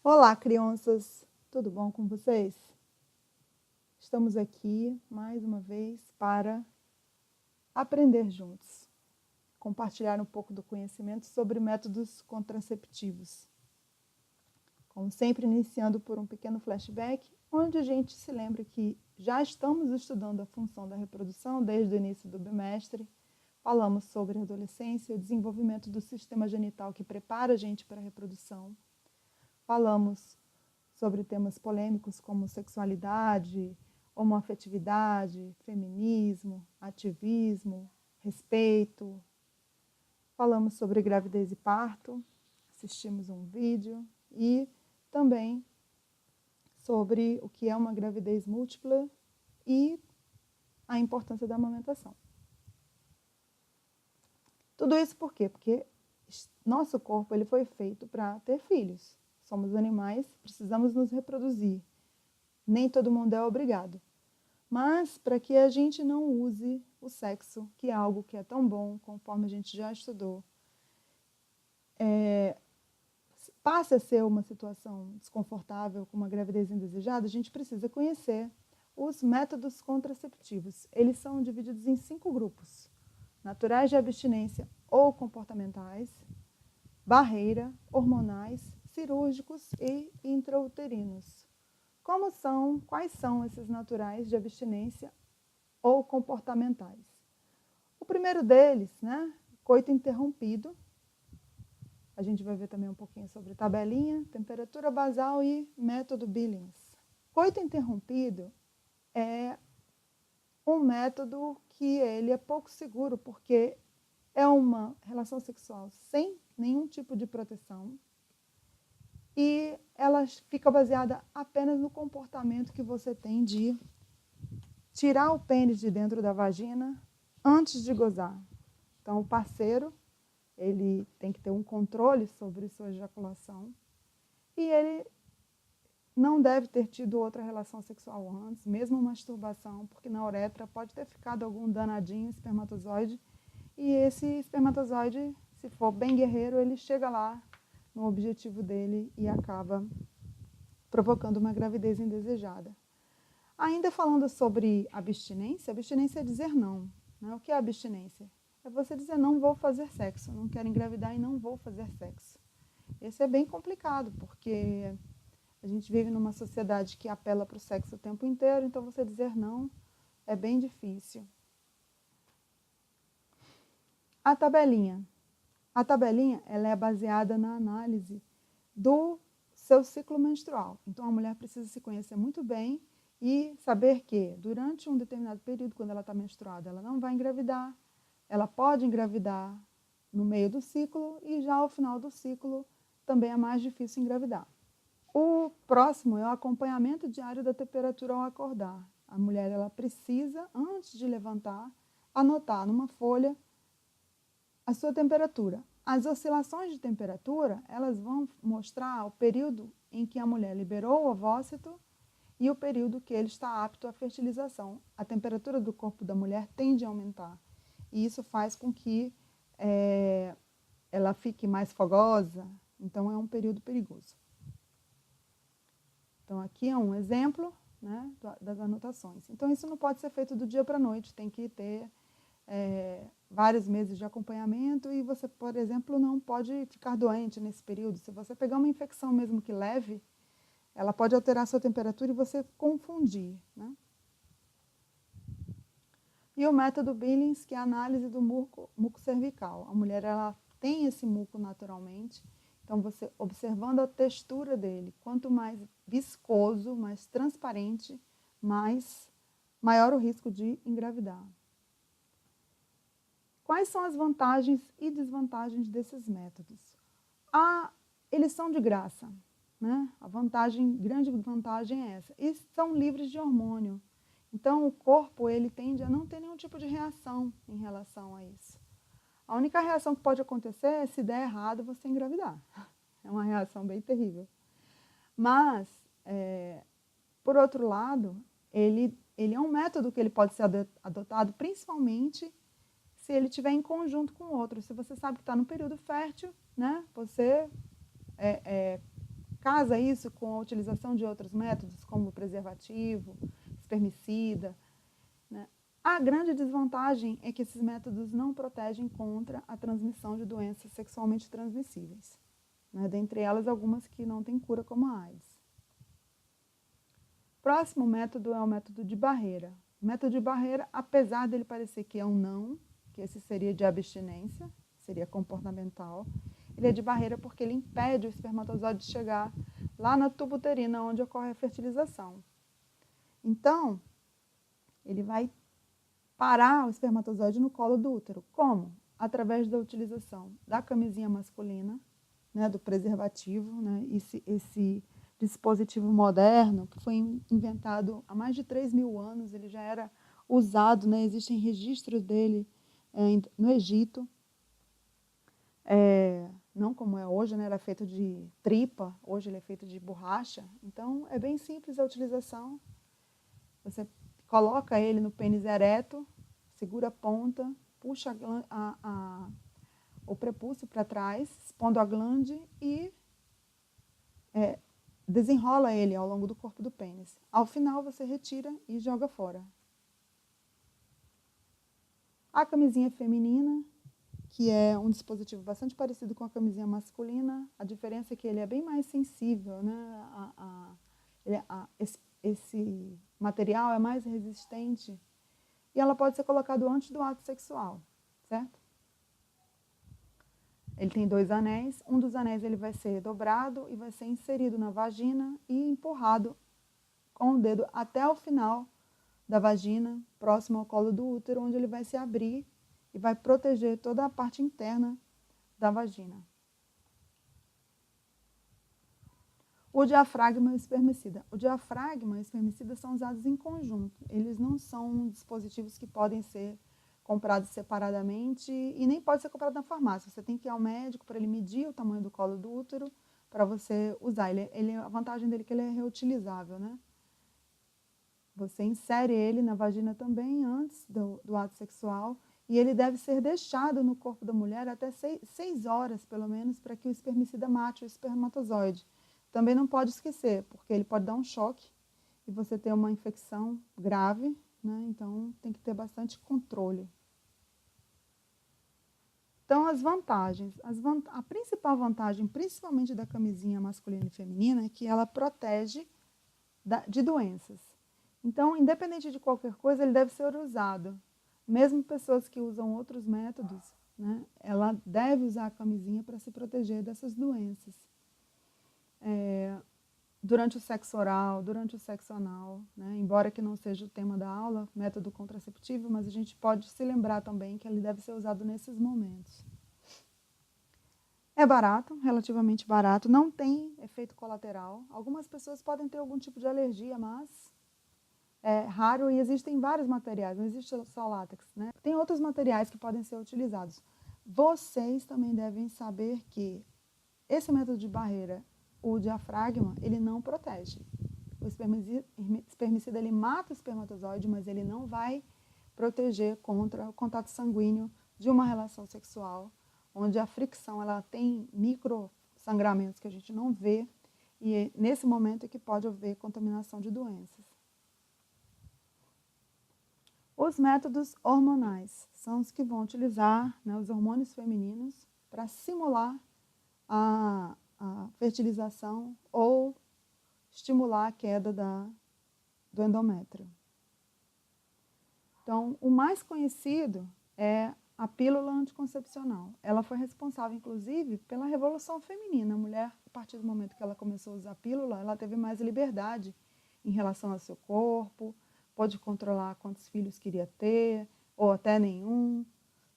Olá, crianças! Tudo bom com vocês? Estamos aqui mais uma vez para aprender juntos, compartilhar um pouco do conhecimento sobre métodos contraceptivos. Como sempre, iniciando por um pequeno flashback, onde a gente se lembra que já estamos estudando a função da reprodução desde o início do bimestre. Falamos sobre a adolescência e o desenvolvimento do sistema genital que prepara a gente para a reprodução. Falamos sobre temas polêmicos como sexualidade, homoafetividade, feminismo, ativismo, respeito. Falamos sobre gravidez e parto, assistimos um vídeo e também sobre o que é uma gravidez múltipla e a importância da amamentação. Tudo isso por quê? Porque nosso corpo ele foi feito para ter filhos. Somos animais, precisamos nos reproduzir. Nem todo mundo é obrigado. Mas para que a gente não use o sexo, que é algo que é tão bom, conforme a gente já estudou, passe a ser uma situação desconfortável com uma gravidez indesejada, a gente precisa conhecer os métodos contraceptivos. Eles são divididos em 5 grupos: naturais de abstinência ou comportamentais, barreira, hormonais, cirúrgicos e intrauterinos. Quais são esses naturais de abstinência ou comportamentais? O primeiro deles, coito interrompido. A gente vai ver também um pouquinho sobre tabelinha, temperatura basal e método Billings. Coito interrompido é um método que ele é pouco seguro, porque é uma relação sexual sem nenhum tipo de proteção e ela fica baseada apenas no comportamento que você tem de tirar o pênis de dentro da vagina antes de gozar. Então, o parceiro ele tem que ter um controle sobre sua ejaculação e ele não deve ter tido outra relação sexual antes, mesmo masturbação, porque na uretra pode ter ficado algum danadinho espermatozoide e esse espermatozoide, se for bem guerreiro, ele chega lá no objetivo dele e acaba provocando uma gravidez indesejada. Ainda falando sobre abstinência é dizer não. O que é abstinência? É você dizer não vou fazer sexo, não quero engravidar e não vou fazer sexo. Esse é bem complicado, porque a gente vive numa sociedade que apela para o sexo o tempo inteiro, então você dizer não é bem difícil. A tabelinha. A tabelinha ela é baseada na análise do seu ciclo menstrual. Então, a mulher precisa se conhecer muito bem e saber que, durante um determinado período, quando ela está menstruada, ela não vai engravidar. Ela pode engravidar no meio do ciclo e já ao final do ciclo também é mais difícil engravidar. O próximo é o acompanhamento diário da temperatura ao acordar. A mulher ela precisa, antes de levantar, anotar numa folha a sua temperatura. As oscilações de temperatura, elas vão mostrar o período em que a mulher liberou o ovócito e o período que ele está apto à fertilização. A temperatura do corpo da mulher tende a aumentar. E isso faz com que ela fique mais fogosa. Então, é um período perigoso. Então, aqui é um exemplo das anotações. Então, isso não pode ser feito do dia para a noite. Tem que ter vários meses de acompanhamento e você, por exemplo, não pode ficar doente nesse período. Se você pegar uma infecção mesmo que leve, ela pode alterar a sua temperatura e você confundir. E o método Billings, que é a análise do muco cervical. A mulher ela tem esse muco naturalmente, então você observando a textura dele, quanto mais viscoso, mais transparente, maior o risco de engravidar. Quais são as vantagens e desvantagens desses métodos? Eles são de graça. A grande vantagem é essa. E são livres de hormônio. Então, o corpo ele tende a não ter nenhum tipo de reação em relação a isso. A única reação que pode acontecer é se der errado você engravidar. É uma reação bem terrível. Mas, por outro lado, ele é um método que ele pode ser adotado principalmente se ele estiver em conjunto com o outro. Se você sabe que está no período fértil, você casa isso com a utilização de outros métodos, como preservativo, espermicida, né? A grande desvantagem é que esses métodos não protegem contra a transmissão de doenças sexualmente transmissíveis, né? Dentre elas, algumas que não têm cura, como a AIDS. Próximo método é o método de barreira. O método de barreira, apesar dele parecer que é um não, que esse seria de abstinência, seria comportamental, ele é de barreira porque ele impede o espermatozoide de chegar lá na tuba uterina, onde ocorre a fertilização. Então, ele vai parar o espermatozoide no colo do útero. Como? Através da utilização da camisinha masculina, né, do preservativo, né, esse dispositivo moderno, que foi inventado há mais de 3.000 anos, ele já era usado, né, existem registros dele no Egito, não como é hoje, né, ele é feito de tripa, hoje ele é feito de borracha, então é bem simples a utilização. Você coloca ele no pênis ereto, segura a ponta, puxa o prepúcio para trás, expondo a glande e desenrola ele ao longo do corpo do pênis. Ao final, você retira e joga fora. A camisinha feminina, que é um dispositivo bastante parecido com a camisinha masculina, a diferença é que ele é bem mais sensível, né? Esse material é mais resistente e ela pode ser colocada antes do ato sexual, certo? Ele tem 2 anéis, um dos anéis ele vai ser dobrado e vai ser inserido na vagina e empurrado com o dedo até o final da vagina, próximo ao colo do útero, onde ele vai se abrir e vai proteger toda a parte interna da vagina. O diafragma e o espermicida. O diafragma e o espermicida são usados em conjunto. Eles não são dispositivos que podem ser comprados separadamente e nem pode ser comprado na farmácia. Você tem que ir ao médico para ele medir o tamanho do colo do útero para você usar. A vantagem dele é que ele é reutilizável, né? Você insere ele na vagina também antes do ato sexual e ele deve ser deixado no corpo da mulher até 6 horas, pelo menos, para que o espermicida mate o espermatozoide. Também não pode esquecer, porque ele pode dar um choque e você ter uma infecção grave, né? Então tem que ter bastante controle. Então, as vantagens. A principal vantagem, principalmente da camisinha masculina e feminina, é que ela protege de doenças. Então, independente de qualquer coisa, ele deve ser usado. Mesmo pessoas que usam outros métodos, né, ela deve usar a camisinha para se proteger dessas doenças. Durante o sexo oral, durante o sexo anal, né, embora que não seja o tema da aula, método contraceptivo, mas a gente pode se lembrar também que ele deve ser usado nesses momentos. É barato, relativamente barato, não tem efeito colateral. Algumas pessoas podem ter algum tipo de alergia, mas é raro e existem vários materiais, não existe só látex, né? Tem outros materiais que podem ser utilizados. Vocês também devem saber que esse método de barreira, o diafragma, ele não protege. O espermicida, ele mata o espermatozoide, mas ele não vai proteger contra o contato sanguíneo de uma relação sexual, onde a fricção ela tem micro sangramentos que a gente não vê, e é nesse momento é que pode haver contaminação de doenças. Os métodos hormonais são os que vão utilizar, né, os hormônios femininos para simular a fertilização ou estimular a queda do endométrio. Então, o mais conhecido é a pílula anticoncepcional. Ela foi responsável, inclusive, pela revolução feminina. A mulher, a partir do momento que ela começou a usar a pílula, ela teve mais liberdade em relação ao seu corpo, pôde controlar quantos filhos queria ter, ou até nenhum,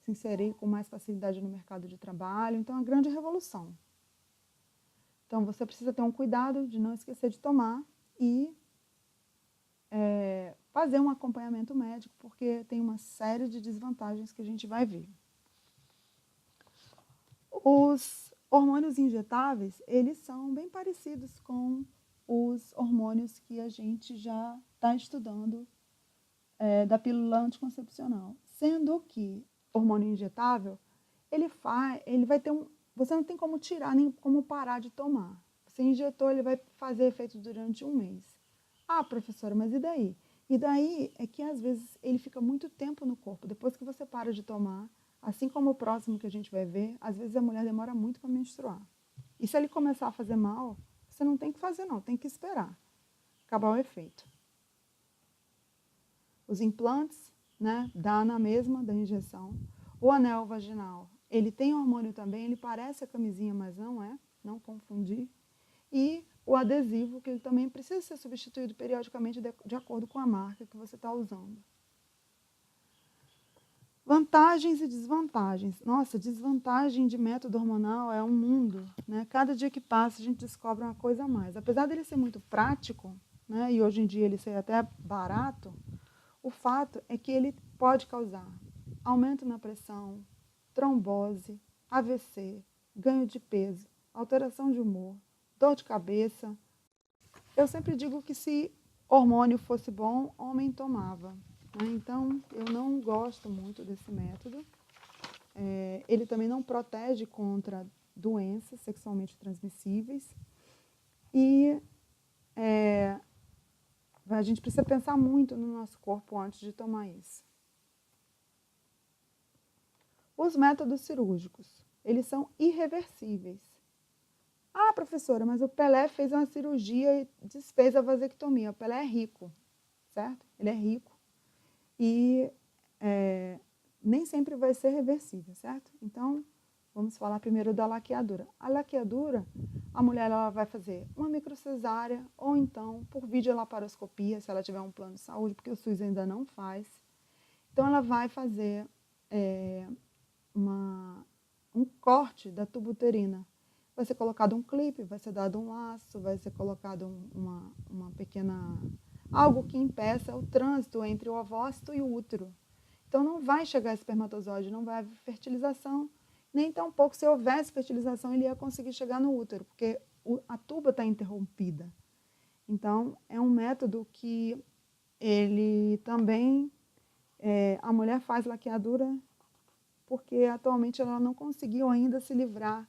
se inserir com mais facilidade no mercado de trabalho. Então, é uma grande revolução. Então, você precisa ter um cuidado de não esquecer de tomar e fazer um acompanhamento médico, porque tem uma série de desvantagens que a gente vai ver. Os hormônios injetáveis, eles são bem parecidos com os hormônios que a gente já está estudando da pílula anticoncepcional. Sendo que o hormônio injetável, ele vai ter você não tem como tirar nem como parar de tomar. Você injetou, ele vai fazer efeito durante um mês. Ah, professora, mas e daí? E daí é que, às vezes, ele fica muito tempo no corpo. Depois que você para de tomar, assim como o próximo que a gente vai ver, às vezes a mulher demora muito para menstruar. E se ele começar a fazer mal, você não tem que fazer, não. Tem que esperar acabar o efeito. Os implantes, né, dá na mesma da injeção. O anel vaginal, ele tem hormônio também, ele parece a camisinha, mas não é, não confundir. E o adesivo, que ele também precisa ser substituído periodicamente de acordo com a marca que você está usando. Vantagens e desvantagens. Nossa, desvantagem de método hormonal é um mundo, né? Cada dia que passa a gente descobre uma coisa a mais. Apesar dele ser muito prático, né, e hoje em dia ele ser até barato, o fato é que ele pode causar aumento na pressão, trombose, AVC, ganho de peso, alteração de humor, dor de cabeça. Eu sempre digo que se hormônio fosse bom, homem tomava. Né? Então, eu não gosto muito desse método. Ele também não protege contra doenças sexualmente transmissíveis. E a gente precisa pensar muito no nosso corpo antes de tomar isso. Os métodos cirúrgicos, eles são irreversíveis. Ah, professora, mas o Pelé fez uma cirurgia e desfez a vasectomia. O Pelé é rico, certo? Ele é rico. E nem sempre vai ser reversível, certo? Então, vamos falar primeiro da laqueadura. A laqueadura, a mulher ela vai fazer uma microcesárea ou então por videolaparoscopia, se ela tiver um plano de saúde, porque o SUS ainda não faz. Então, ela vai fazer um corte da tuba uterina. Vai ser colocado um clipe, vai ser dado um laço, vai ser colocado uma pequena... algo que impeça o trânsito entre o ovócito e o útero. Então, não vai chegar espermatozoide, não vai haver fertilização, nem tampouco, se houvesse fertilização, ele ia conseguir chegar no útero, porque a tuba está interrompida. Então, é um método que ele também... a mulher faz laqueadura porque atualmente ela não conseguiu ainda se livrar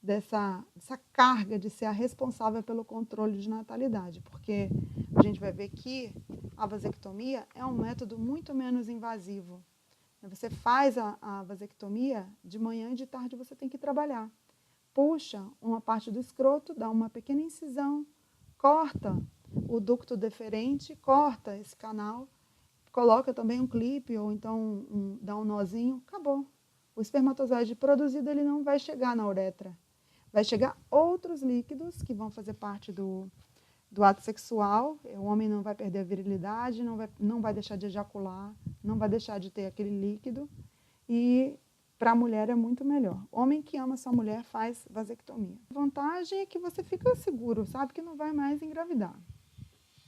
dessa carga de ser a responsável pelo controle de natalidade, porque a gente vai ver que a vasectomia é um método muito menos invasivo. Você faz a vasectomia, de manhã e de tarde você tem que trabalhar. Puxa uma parte do escroto, dá uma pequena incisão, corta o ducto deferente, corta esse canal, coloca também um clipe ou então dá um nozinho, acabou. O espermatozoide produzido ele não vai chegar na uretra. Vai chegar outros líquidos que vão fazer parte do ato sexual. O homem não vai perder a virilidade, não vai deixar de ejacular, não vai deixar de ter aquele líquido. E para a mulher é muito melhor. Homem que ama sua mulher faz vasectomia. A vantagem é que você fica seguro, sabe que não vai mais engravidar.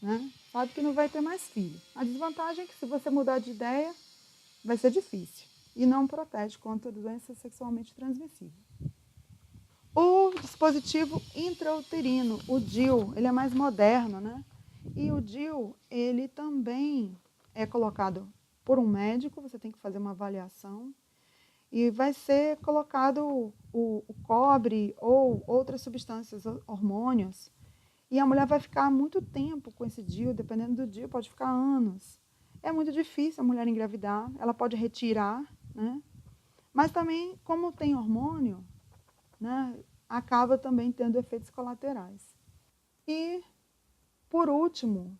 Né? Sabe que não vai ter mais filho. A desvantagem é que se você mudar de ideia, vai ser difícil. E não protege contra doenças sexualmente transmissíveis. O dispositivo intrauterino, o DIU, ele é mais moderno, né? E o DIU, ele também é colocado por um médico, você tem que fazer uma avaliação, e vai ser colocado o cobre ou outras substâncias, hormônios, e a mulher vai ficar muito tempo com esse DIU, dependendo do DIU, pode ficar anos. É muito difícil a mulher engravidar, ela pode retirar, né? Mas também, como tem hormônio, né, acaba também tendo efeitos colaterais. E, por último,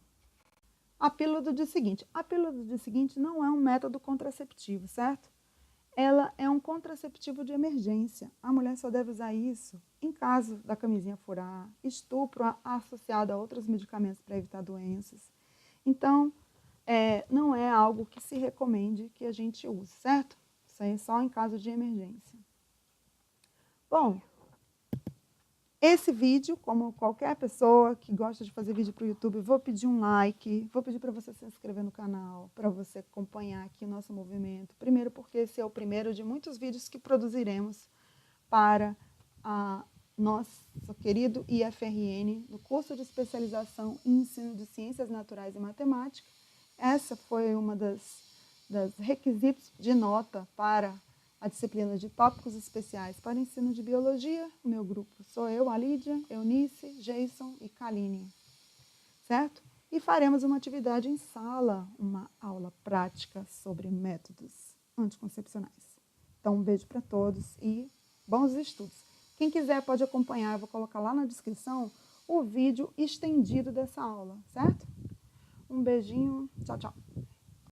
a pílula do dia seguinte. A pílula do dia seguinte não é um método contraceptivo, certo? Ela é um contraceptivo de emergência. A mulher só deve usar isso em caso da camisinha furar, estupro associado a outros medicamentos para evitar doenças. Então, não é algo que se recomende que a gente use, certo? Isso aí é só em caso de emergência. Bom, esse vídeo, como qualquer pessoa que gosta de fazer vídeo para o YouTube, vou pedir um like, vou pedir para você se inscrever no canal, para você acompanhar aqui o nosso movimento. Primeiro porque esse é o primeiro de muitos vídeos que produziremos para nosso querido IFRN, no curso de especialização em ensino de Ciências Naturais e Matemática. Essa foi uma das requisitos de nota para a disciplina de tópicos especiais para ensino de biologia. O meu grupo sou eu, a Lídia, Eunice, Jason e Kaline, certo? E faremos uma atividade em sala, uma aula prática sobre métodos anticoncepcionais. Então, um beijo para todos e bons estudos. Quem quiser pode acompanhar, eu vou colocar lá na descrição o vídeo estendido dessa aula, certo? Um beijinho, tchau, tchau.